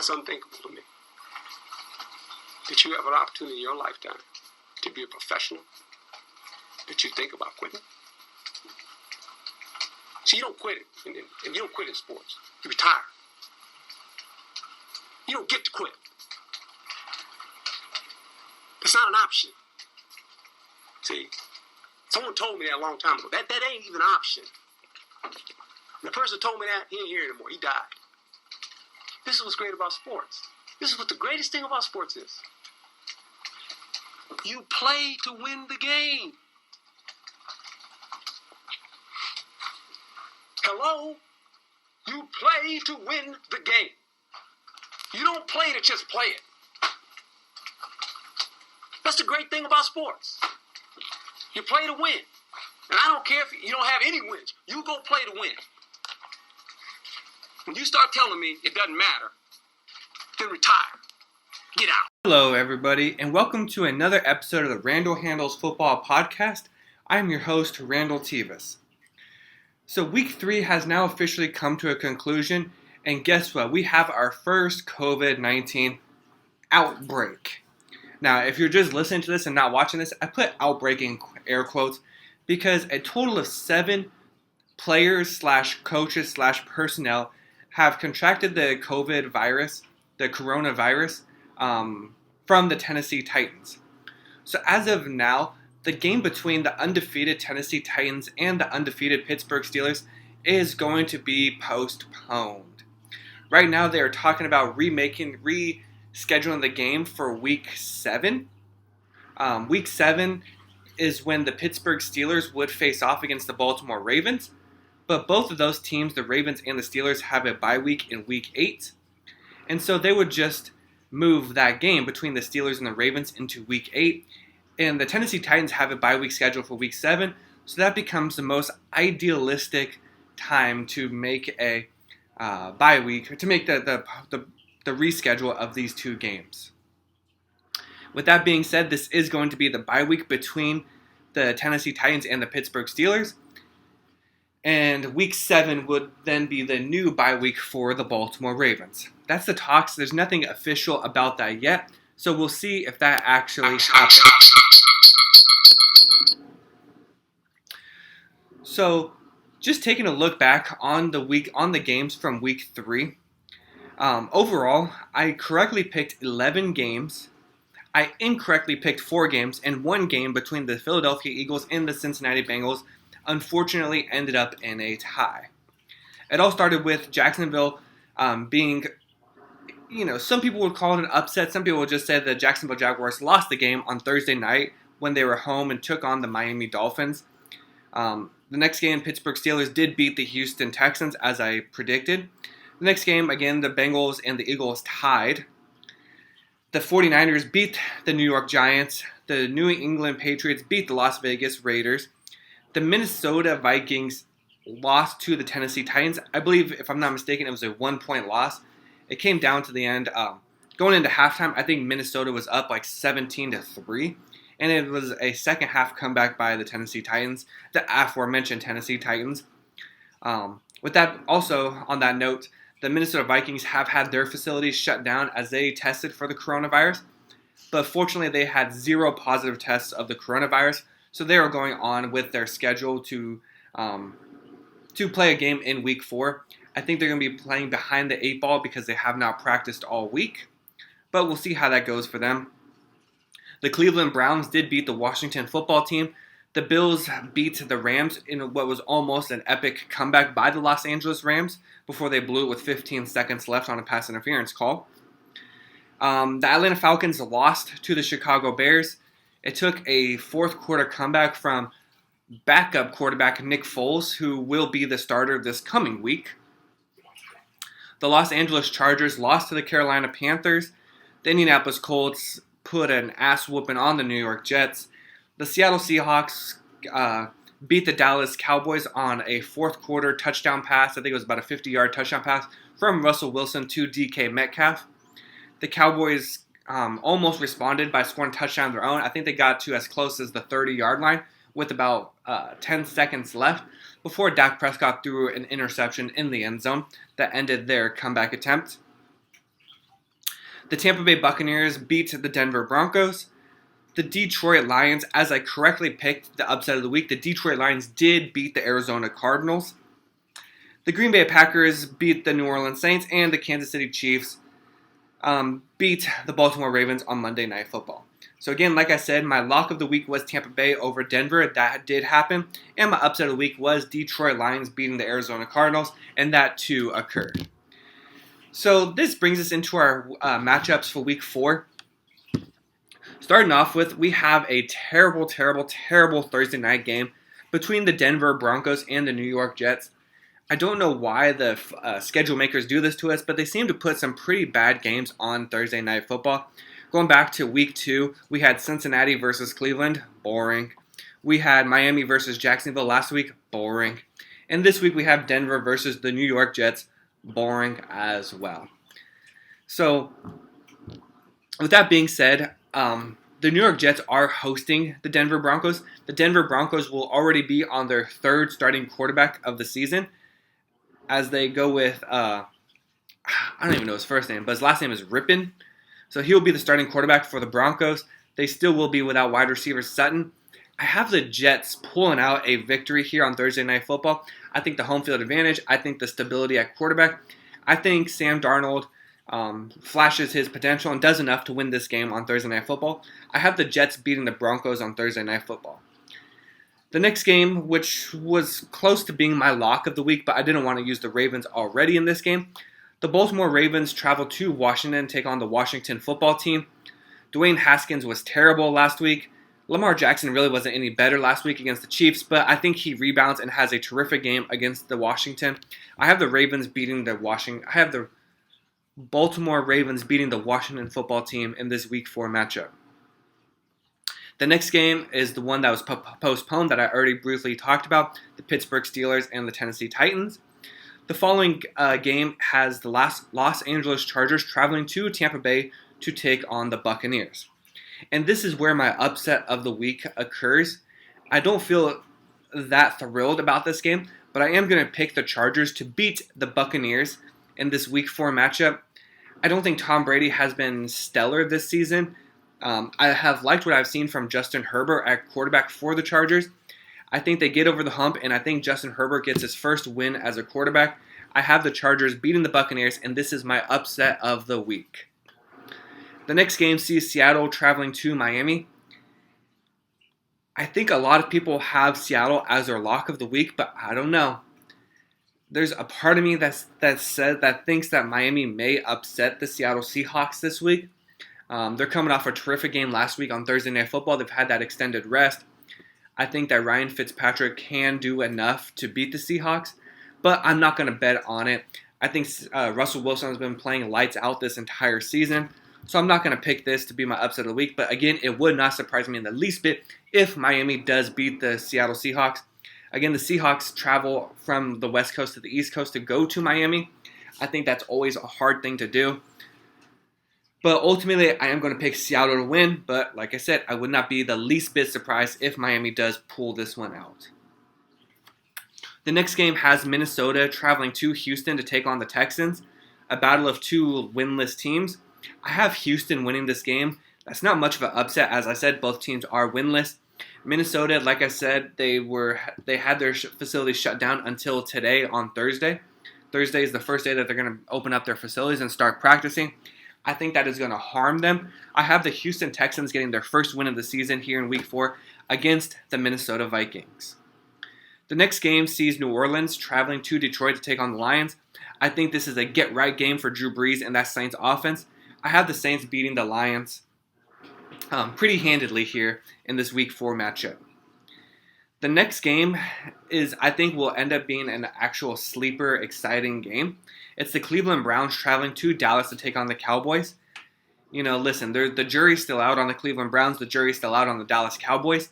That's unthinkable to me. That you have an opportunity in your lifetime to be a professional, that you think about quitting. See, you don't quit it, and you don't quit in sports. You retire. You don't get to quit. It's not an option. See, someone told me that a long time ago. That ain't even an option. And the person told me that, he ain't here anymore. He died. This is what's great about sports. This is what the greatest thing about sports is. You play to win the game. Hello? You play to win the game. You don't play to just play it. That's the great thing about sports. You play to win. And I don't care if you don't have any wins. You go play to win. When you start telling me it doesn't matter, then retire. Get out. Hello, everybody, and welcome to another episode of the Randall Handles Football Podcast. I'm your host, Randall Tevis. So Week 3 has now officially come to a conclusion, and guess what? We have our first COVID-19 outbreak. Now, if you're just listening to this and not watching this, I put outbreak in air quotes because a total of 7 players / coaches / personnel have contracted the COVID virus, the coronavirus, from the Tennessee Titans. So as of now, the game between the undefeated Tennessee Titans and the undefeated Pittsburgh Steelers is going to be postponed. Right now, they are talking about rescheduling the game for Week 7. Week 7 is when the Pittsburgh Steelers would face off against the Baltimore Ravens. But both of those teams, the Ravens and the Steelers, have a bye week in Week 8. And so they would just move that game between the Steelers and the Ravens into Week 8. And the Tennessee Titans have a bye week scheduled for Week 7. So that becomes the most idealistic time to make a bye week, to make the reschedule of these two games. With that being said, this is going to be the bye week between the Tennessee Titans and the Pittsburgh Steelers. And Week 7 would then be the new bye week for the Baltimore Ravens. That's the talks. There's nothing official about that yet. So we'll see if that actually happens. So just taking a look back on the games from Week 3. Overall, I correctly picked 11 games. I incorrectly picked 4 games, and 1 game between the Philadelphia Eagles and the Cincinnati Bengals unfortunately ended up in a tie. It all started with Jacksonville being, some people would call it an upset. Some people would just say the Jacksonville Jaguars lost the game on Thursday night when they were home and took on the Miami Dolphins. The next game, Pittsburgh Steelers did beat the Houston Texans, as I predicted. The next game, again, the Bengals and the Eagles tied. The 49ers beat the New York Giants. The New England Patriots beat the Las Vegas Raiders. The Minnesota Vikings lost to the Tennessee Titans. I believe, if I'm not mistaken, it was a 1-point loss. It came down to the end. Going into halftime, I think Minnesota was up like 17-3. And it was a second half comeback by the Tennessee Titans, the aforementioned Tennessee Titans. With that, also on that note, the Minnesota Vikings have had their facilities shut down as they tested for the coronavirus. But fortunately, they had 0 positive tests of the coronavirus. So they are going on with their schedule to play a game in Week 4. I think they're going to be playing behind the 8 ball because they have not practiced all week. But we'll see how that goes for them. The Cleveland Browns did beat the Washington football team. The Bills beat the Rams in what was almost an epic comeback by the Los Angeles Rams before they blew it with 15 seconds left on a pass interference call. The Atlanta Falcons lost to the Chicago Bears. It took a fourth quarter comeback from backup quarterback Nick Foles, who will be the starter this coming week. The Los Angeles Chargers lost to the Carolina Panthers. The Indianapolis Colts put an ass whooping on the New York Jets. The Seattle Seahawks beat the Dallas Cowboys on a fourth quarter touchdown pass. I think it was about a 50-yard touchdown pass from Russell Wilson to DK Metcalf. The Cowboys almost responded by scoring a touchdown of their own. I think they got to as close as the 30-yard line with about 10 seconds left before Dak Prescott threw an interception in the end zone that ended their comeback attempt. The Tampa Bay Buccaneers beat the Denver Broncos. The Detroit Lions, as I correctly picked the upset of the week, the Detroit Lions did beat the Arizona Cardinals. The Green Bay Packers beat the New Orleans Saints, and the Kansas City Chiefs beat the Baltimore Ravens on Monday Night Football. So again, like I said, my lock of the week was Tampa Bay over Denver. That did happen. And my upset of the week was Detroit Lions beating the Arizona Cardinals, and that too occurred. So this brings us into our matchups for week 4. Starting off with, we have a terrible Thursday night game between the Denver Broncos and the New York Jets. I don't know why the schedule makers do this to us, but they seem to put some pretty bad games on Thursday Night Football. Going back to week 2, we had Cincinnati versus Cleveland, boring. We had Miami versus Jacksonville last week, boring. And this week we have Denver versus the New York Jets, boring as well. So, with that being said, the New York Jets are hosting the Denver Broncos. The Denver Broncos will already be on their 3rd starting quarterback of the season, as they go with, I don't even know his first name, but his last name is Rippin. So he'll be the starting quarterback for the Broncos. They still will be without wide receiver Sutton. I have the Jets pulling out a victory here on Thursday Night Football. I think the home field advantage. I think the stability at quarterback. I think Sam Darnold flashes his potential and does enough to win this game on Thursday Night Football. I have the Jets beating the Broncos on Thursday Night Football. The next game, which was close to being my lock of the week, but I didn't want to use the Ravens already in this game. The Baltimore Ravens travel to Washington to take on the Washington football team. Dwayne Haskins was terrible last week. Lamar Jackson really wasn't any better last week against the Chiefs, but I think he rebounds and has a terrific game against the Washington. I have the Ravens beating the Washington. I have the Baltimore Ravens beating the Washington football team in this week 4 matchup. The next game is the one that was postponed that I already briefly talked about, the Pittsburgh Steelers and the Tennessee Titans. The following game has the Los Angeles Chargers traveling to Tampa Bay to take on the Buccaneers. And this is where my upset of the week occurs. I don't feel that thrilled about this game, but I am going to pick the Chargers to beat the Buccaneers in this week 4 matchup. I don't think Tom Brady has been stellar this season. I have liked what I've seen from Justin Herbert at quarterback for the Chargers. I think they get over the hump, and I think Justin Herbert gets his first win as a quarterback. I have the Chargers beating the Buccaneers, and this is my upset of the week. The next game sees Seattle traveling to Miami. I think a lot of people have Seattle as their lock of the week, but I don't know. There's a part of me that thinks that Miami may upset the Seattle Seahawks this week. They're coming off a terrific game last week on Thursday Night Football. They've had that extended rest. I think that Ryan Fitzpatrick can do enough to beat the Seahawks, but I'm not going to bet on it. I think Russell Wilson has been playing lights out this entire season, so I'm not going to pick this to be my upset of the week. But again, it would not surprise me in the least bit if Miami does beat the Seattle Seahawks. Again, the Seahawks travel from the West Coast to the East Coast to go to Miami. I think that's always a hard thing to do. But ultimately, I am going to pick Seattle to win. But like I said, I would not be the least bit surprised if Miami does pull this one out. The next game has Minnesota traveling to Houston to take on the Texans. A battle of 2 winless teams. I have Houston winning this game. That's not much of an upset. As I said, both teams are winless. Minnesota, like I said, they had their facilities shut down until today on Thursday. Thursday is the first day that they're going to open up their facilities and start practicing. I think that is going to harm them. I have the Houston Texans getting their first win of the season here in Week 4 against the Minnesota Vikings. The next game sees New Orleans traveling to Detroit to take on the Lions. I think this is a get-right game for Drew Brees and that Saints offense. I have the Saints beating the Lions pretty handedly here in this Week 4 matchup. The next game I think will end up being an actual sleeper, exciting game. It's the Cleveland Browns traveling to Dallas to take on the Cowboys. Listen, the jury's still out on the Cleveland Browns. The jury's still out on the Dallas Cowboys.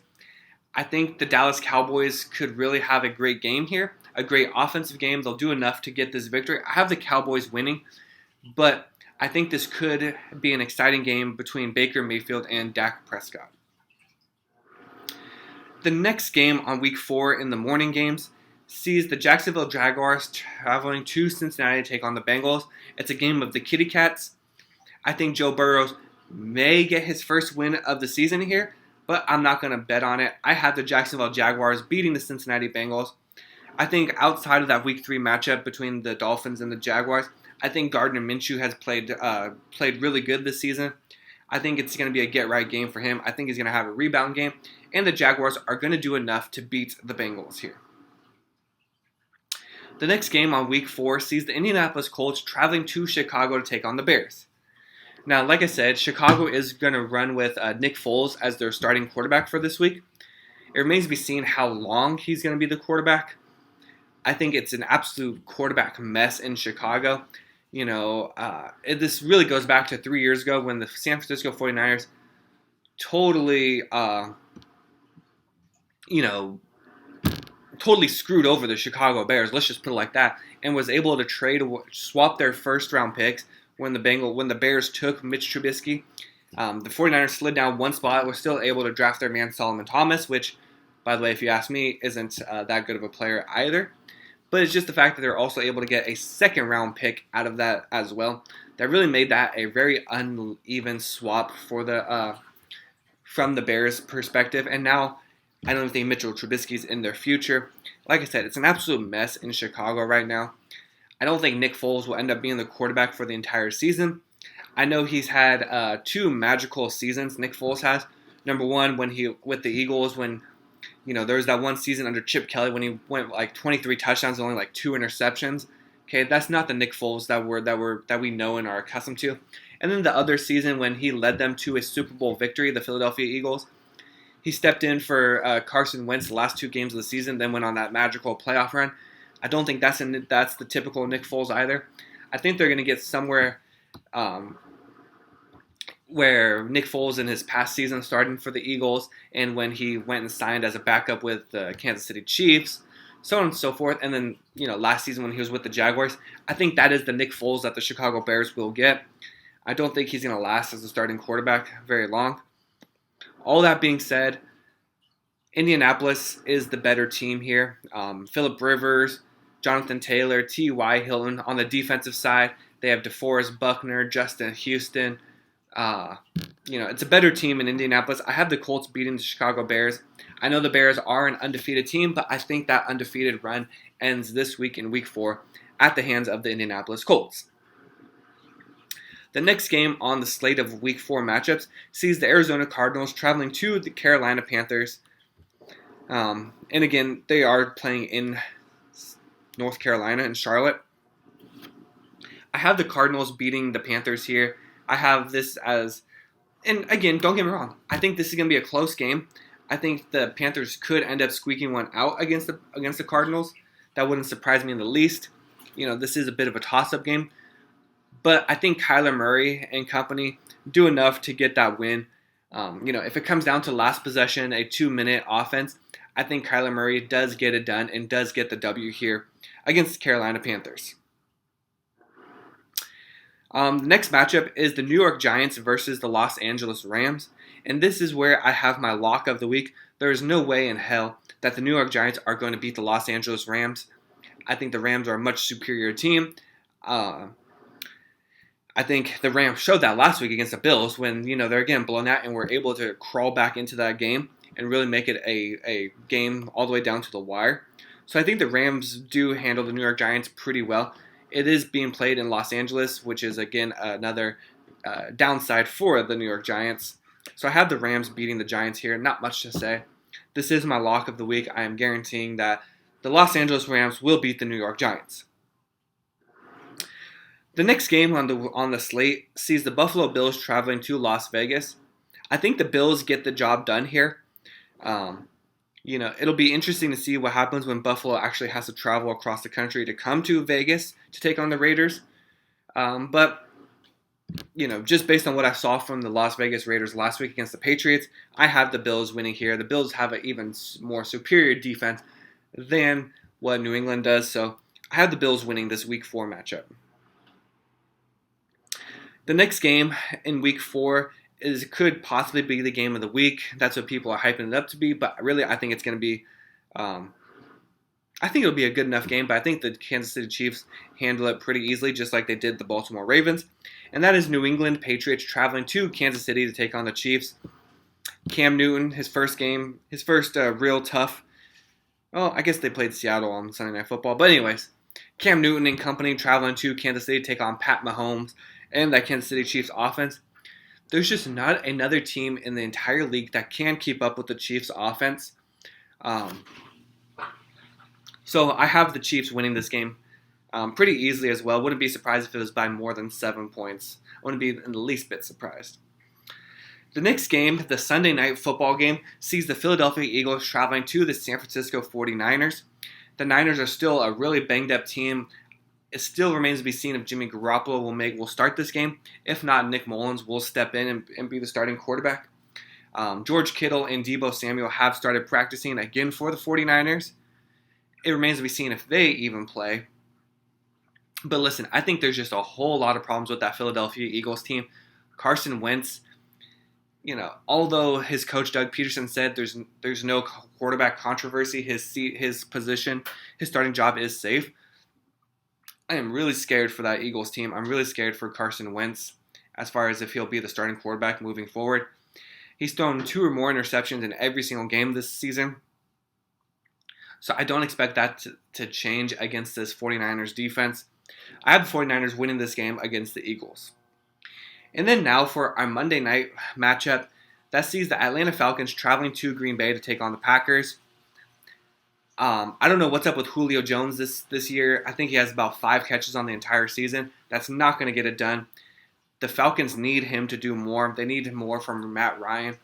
I think the Dallas Cowboys could really have a great game here, a great offensive game. They'll do enough to get this victory. I have the Cowboys winning, but I think this could be an exciting game between Baker Mayfield and Dak Prescott. The next game on Week 4 in the morning games sees the Jacksonville Jaguars traveling to Cincinnati to take on the Bengals. It's a game of the Kitty Cats. I think Joe Burrow may get his first win of the season here, but I'm not going to bet on it. I have the Jacksonville Jaguars beating the Cincinnati Bengals. I think outside of that Week 3 matchup between the Dolphins and the Jaguars, I think Gardner Minshew has played really good this season. I think it's going to be a get-right game for him. I think he's going to have a rebound game, and the Jaguars are going to do enough to beat the Bengals here. The next game on Week 4 sees the Indianapolis Colts traveling to Chicago to take on the Bears. Now, like I said, Chicago is going to run with Nick Foles as their starting quarterback for this week. It remains to be seen how long he's going to be the quarterback. I think it's an absolute quarterback mess in Chicago. This really goes back to 3 years ago when the San Francisco 49ers totally screwed over the Chicago Bears, let's just put it like that, and was able to swap their first-round picks when the Bears took Mitch Trubisky. The 49ers slid down one spot, were still able to draft their man Solomon Thomas, which, by the way, if you ask me, isn't that good of a player either. But it's just the fact that they're also able to get a second-round pick out of that as well. That really made that a very uneven swap for from the Bears' perspective. And now I don't think Mitchell Trubisky's in their future. Like I said, it's an absolute mess in Chicago right now. I don't think Nick Foles will end up being the quarterback for the entire season. I know he's had 2 magical seasons, Nick Foles has. Number one, with the Eagles, when there was that one season under Chip Kelly when he went like 23 touchdowns and only like 2 interceptions. Okay, that's not the Nick Foles that we know and are accustomed to. And then the other season when he led them to a Super Bowl victory, the Philadelphia Eagles. He stepped in for Carson Wentz the last 2 games of the season, then went on that magical playoff run. I don't think that's the typical Nick Foles either. I think they're going to get somewhere where Nick Foles in his past season starting for the Eagles and when he went and signed as a backup with the Kansas City Chiefs, so on and so forth. And then, last season when he was with the Jaguars, I think that is the Nick Foles that the Chicago Bears will get. I don't think he's going to last as a starting quarterback very long. All that being said, Indianapolis is the better team here. Phillip Rivers, Jonathan Taylor, T.Y. Hilton on the defensive side. They have DeForest Buckner, Justin Houston. It's a better team in Indianapolis. I have the Colts beating the Chicago Bears. I know the Bears are an undefeated team, but I think that undefeated run ends this week in Week 4 at the hands of the Indianapolis Colts. The next game on the slate of Week 4 matchups sees the Arizona Cardinals traveling to the Carolina Panthers. And again, they are playing in North Carolina in Charlotte. I have the Cardinals beating the Panthers here. I have this as, and again, don't get me wrong, I think this is going to be a close game. I think the Panthers could end up squeaking one out against the Cardinals. That wouldn't surprise me in the least. This is a bit of a toss-up game. But I think Kyler Murray and company do enough to get that win. If it comes down to last possession, a 2-minute offense, I think Kyler Murray does get it done and does get the W here against the Carolina Panthers. The next matchup is the New York Giants versus the Los Angeles Rams. And this is where I have my lock of the week. There is no way in hell that the New York Giants are going to beat the Los Angeles Rams. I think the Rams are a much superior team. I think the Rams showed that last week against the Bills when, they're getting blown out and were able to crawl back into that game and really make it a game all the way down to the wire. So I think the Rams do handle the New York Giants pretty well. It is being played in Los Angeles, which is, again, another downside for the New York Giants. So I have the Rams beating the Giants here. Not much to say. This is my lock of the week. I am guaranteeing that the Los Angeles Rams will beat the New York Giants. The next game on the slate sees the Buffalo Bills traveling to Las Vegas. I think the Bills get the job done here. It'll be interesting to see what happens when Buffalo actually has to travel across the country to come to Vegas to take on the Raiders. But just based on what I saw from the Las Vegas Raiders last week against the Patriots, I have the Bills winning here. The Bills have an even more superior defense than what New England does. So I have the Bills winning this Week 4 matchup. The next game in Week 4 could possibly be the game of the week. That's what people are hyping it up to be. But really, I think it's going to be, I I think it'll be a good enough game, but I think the Kansas City Chiefs handle it pretty easily, just like they did the Baltimore Ravens. And that is New England Patriots traveling to Kansas City to take on the Chiefs. Cam Newton, his first game, his first real tough. Well, I guess they played Seattle on Sunday Night Football. But anyways, Cam Newton and company traveling to Kansas City to take on Pat Mahomes and that Kansas City Chiefs offense. There's just not another team in the entire league that can keep up with the Chiefs offense. So I have the Chiefs winning this game pretty easily as well. Wouldn't be surprised if it was by more than 7 points. I wouldn't be in the least bit surprised. The next game, the Sunday Night Football game, sees the Philadelphia Eagles traveling to the San Francisco 49ers. The Niners are still a really banged-up team. It still remains to be seen if Jimmy Garoppolo will start this game. If not, Nick Mullins will step in and be the starting quarterback. George Kittle and Deebo Samuel have started practicing again for the 49ers. It remains to be seen if they even play. But listen, I think there's just a whole lot of problems with that Philadelphia Eagles team. Carson Wentz, although his coach Doug Peterson said there's no quarterback controversy, his position, his starting job is safe. I am really scared for that Eagles team. I'm really scared for Carson Wentz as far as if he'll be the starting quarterback moving forward. He's thrown 2 or more interceptions in every single game this season. So I don't expect that to change against this 49ers defense. I have the 49ers winning this game against the Eagles. And then now for our Monday night matchup, that sees the Atlanta Falcons traveling to Green Bay to take on the Packers. I don't know what's up with Julio Jones this year. I think he has about 5 catches on the entire season. That's not going to get it done. The Falcons need him to do more. They need more from Matt Ryan.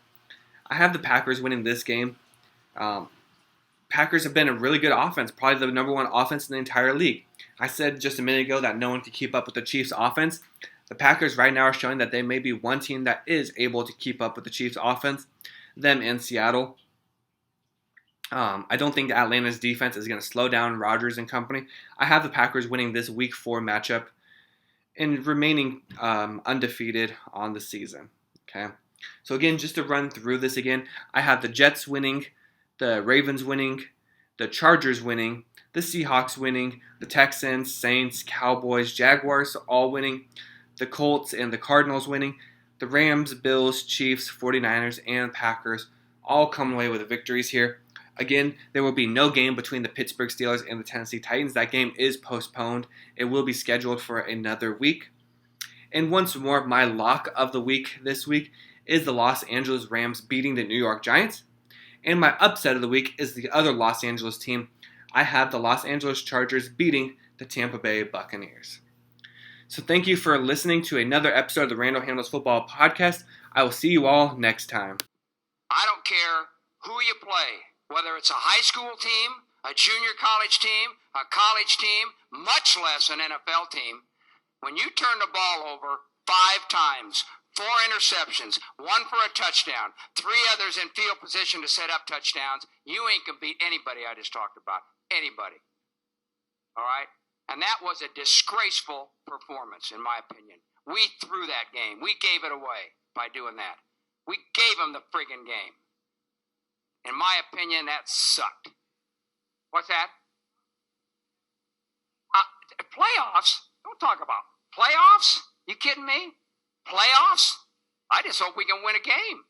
I have the Packers winning this game. Packers have been a really good offense, probably the number 1 offense in the entire league. I said just a minute ago that no one can keep up with the Chiefs' offense. The Packers right now are showing that they may be one team that is able to keep up with the Chiefs' offense, them in Seattle. I don't think Atlanta's defense is going to slow down Rodgers and company. I have the Packers winning this Week 4 matchup and remaining undefeated on the season. Okay, so again, just to run through this again, I have the Jets winning, the Ravens winning, the Chargers winning, the Seahawks winning, the Texans, Saints, Cowboys, Jaguars all winning, the Colts and the Cardinals winning, the Rams, Bills, Chiefs, 49ers, and Packers all coming away with victories here. Again, there will be no game between the Pittsburgh Steelers and the Tennessee Titans. That game is postponed. It will be scheduled for another week. And once more, my lock of the week this week is the Los Angeles Rams beating the New York Giants. And my upset of the week is the other Los Angeles team. I have the Los Angeles Chargers beating the Tampa Bay Buccaneers. So thank you for listening to another episode of the Randall Handles Football Podcast. I will see you all next time. I don't care who you play, whether it's a high school team, a junior college team, a college team, much less an NFL team. When you turn the ball over 5 times, 4 interceptions, 1 for a touchdown, 3 others in field position to set up touchdowns, you ain't going to beat anybody I just talked about. Anybody. All right? And that was a disgraceful performance, in my opinion. We threw that game. We gave it away by doing that. We gave them the friggin' game. In my opinion, that sucked. What's that? Playoffs? Don't talk about playoffs. You kidding me? Playoffs? I just hope we can win a game.